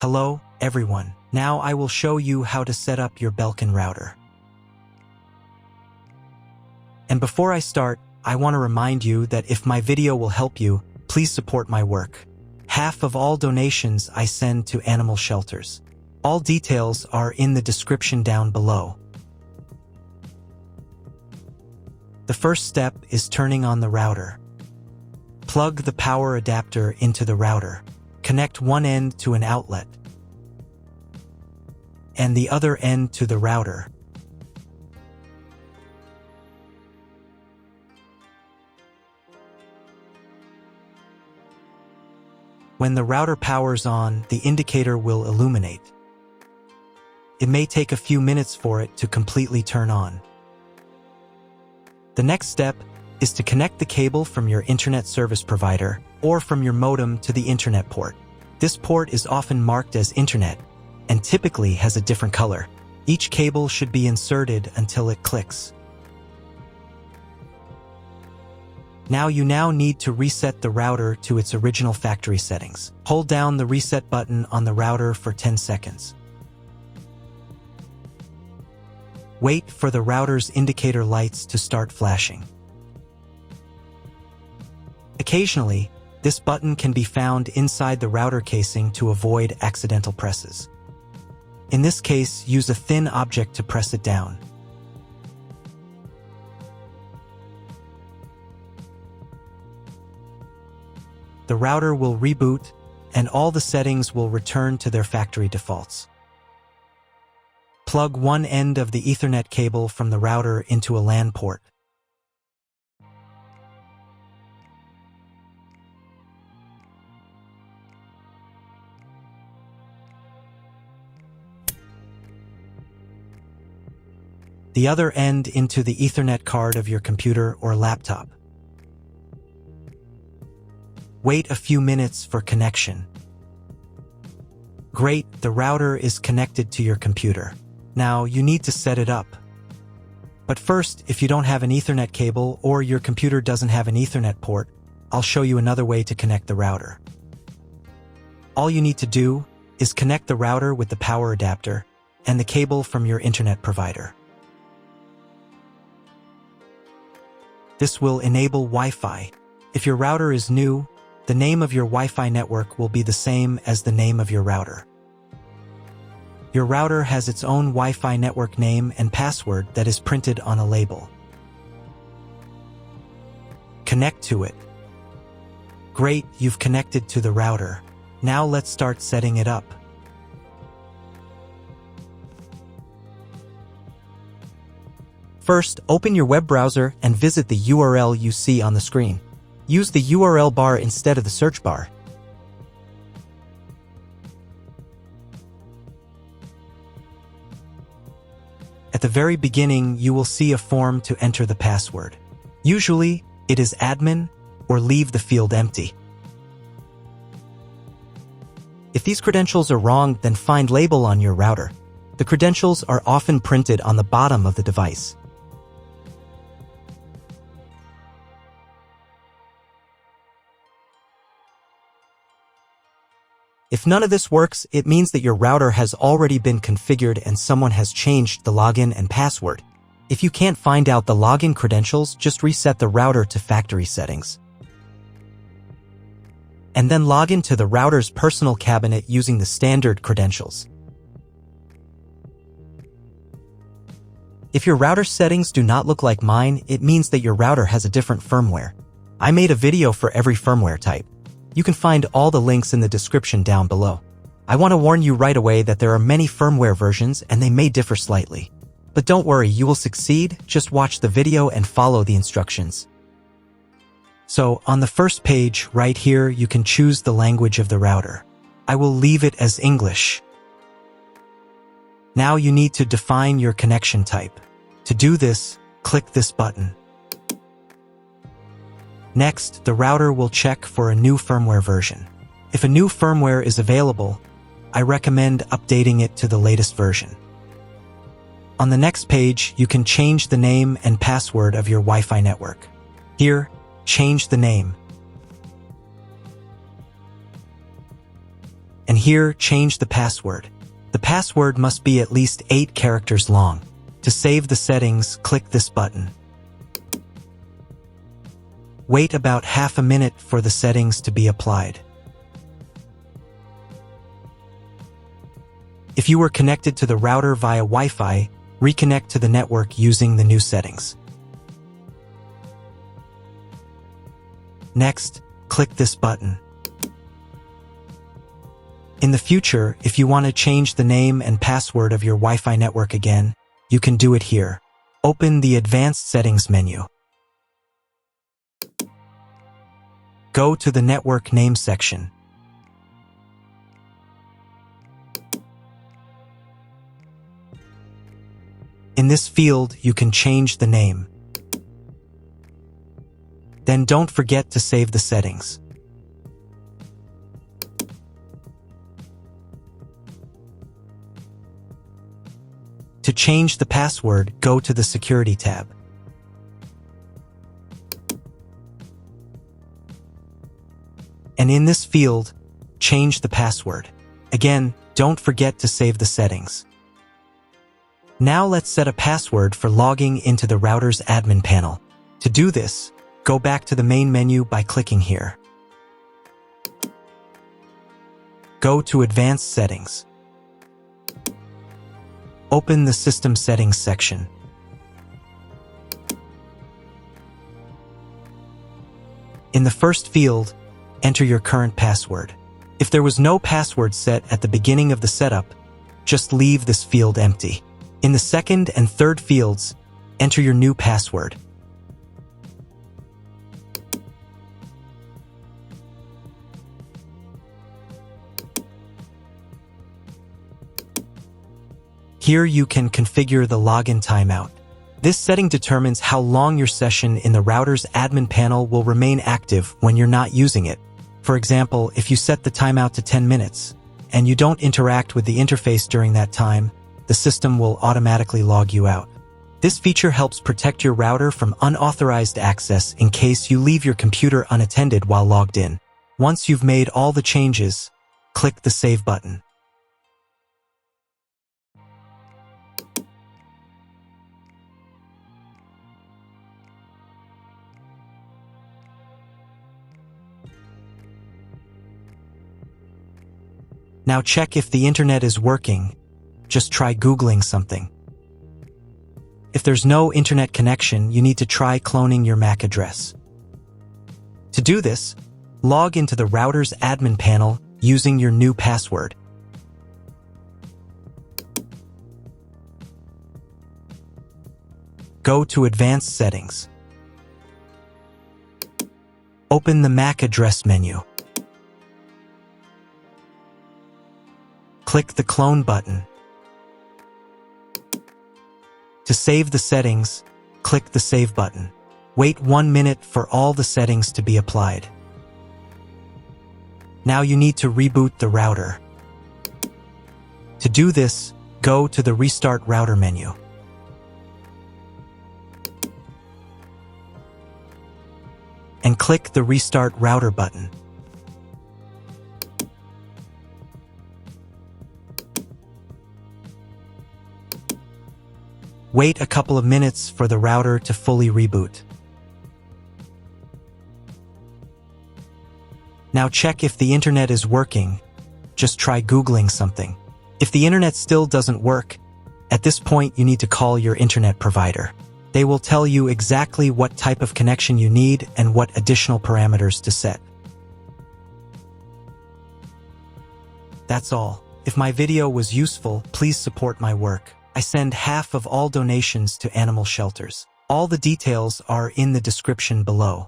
Hello, everyone. Now I will show you how to set up your Belkin router. And before I start, I want to remind you that if my video will help you, please support my work. Half of all donations I send to animal shelters. All details are in the description down below. The first step is turning on the router. Plug the power adapter into the router. Connect one end to an outlet and the other end to the router. When the router powers on, the indicator will illuminate. It may take a few minutes for it to completely turn on. The next step is to connect the cable from your internet service provider or from your modem to the internet port. This port is often marked as internet and typically has a different color. Each cable should be inserted until it clicks. You now need to reset the router to its original factory settings. Hold down the reset button on the router for 10 seconds. Wait for the router's indicator lights to start flashing. Occasionally, this button can be found inside the router casing to avoid accidental presses. In this case, use a thin object to press it down. The router will reboot, and all the settings will return to their factory defaults. Plug one end of the Ethernet cable from the router into a LAN port. The other end into the Ethernet card of your computer or laptop. Wait a few minutes for connection. Great, the router is connected to your computer. Now you need to set it up. But first, if you don't have an Ethernet cable or your computer doesn't have an Ethernet port, I'll show you another way to connect the router. All you need to do is connect the router with the power adapter and the cable from your internet provider. This will enable Wi-Fi. If your router is new, the name of your Wi-Fi network will be the same as the name of your router. Your router has its own Wi-Fi network name and password that is printed on a label. Connect to it. Great, you've connected to the router. Now let's start setting it up. First, open your web browser and visit the URL you see on the screen. Use the URL bar instead of the search bar. At the very beginning, you will see a form to enter the password. Usually, it is admin or leave the field empty. If these credentials are wrong, then find label on your router. The credentials are often printed on the bottom of the device. If none of this works, it means that your router has already been configured and someone has changed the login and password. If you can't find out the login credentials, just reset the router to factory settings. And then log into the router's personal cabinet using the standard credentials. If your router settings do not look like mine, it means that your router has a different firmware. I made a video for every firmware type. You can find all the links in the description down below. I want to warn you right away that there are many firmware versions and they may differ slightly. But don't worry, you will succeed. Just watch the video and follow the instructions. So, on the first page, right here, you can choose the language of the router. I will leave it as English. Now you need to define your connection type. To do this, click this button. Next, the router will check for a new firmware version. If a new firmware is available, I recommend updating it to the latest version. On the next page, you can change the name and password of your Wi-Fi network. Here, change the name. And here, change the password. The password must be at least 8 characters long. To save the settings, click this button. Wait about half a minute for the settings to be applied. If you were connected to the router via Wi-Fi, reconnect to the network using the new settings. Next, click this button. In the future, if you want to change the name and password of your Wi-Fi network again, you can do it here. Open the Advanced Settings menu. Go to the Network Name section. In this field, you can change the name. Then don't forget to save the settings. To change the password, go to the Security tab. And in this field, change the password. Again, don't forget to save the settings. Now let's set a password for logging into the router's admin panel. To do this, go back to the main menu by clicking here. Go to Advanced Settings. Open the System Settings section. In the first field, enter your current password. If there was no password set at the beginning of the setup, just leave this field empty. In the second and third fields, enter your new password. Here you can configure the login timeout. This setting determines how long your session in the router's admin panel will remain active when you're not using it. For example, if you set the timeout to 10 minutes, and you don't interact with the interface during that time, the system will automatically log you out. This feature helps protect your router from unauthorized access in case you leave your computer unattended while logged in. Once you've made all the changes, click the Save button. Now check if the internet is working. Just try Googling something. If there's no internet connection, you need to try cloning your MAC address. To do this, log into the router's admin panel using your new password. Go to Advanced Settings. Open the MAC address menu. Click the Clone button. To save the settings, click the Save button. Wait 1 minute for all the settings to be applied. Now you need to reboot the router. To do this, go to the Restart Router menu. And click the Restart Router button. Wait a couple of minutes for the router to fully reboot. Now check if the internet is working. Just try Googling something. If the internet still doesn't work, at this point you need to call your internet provider. They will tell you exactly what type of connection you need and what additional parameters to set. That's all. If my video was useful, please support my work. I send half of all donations to animal shelters. All the details are in the description below.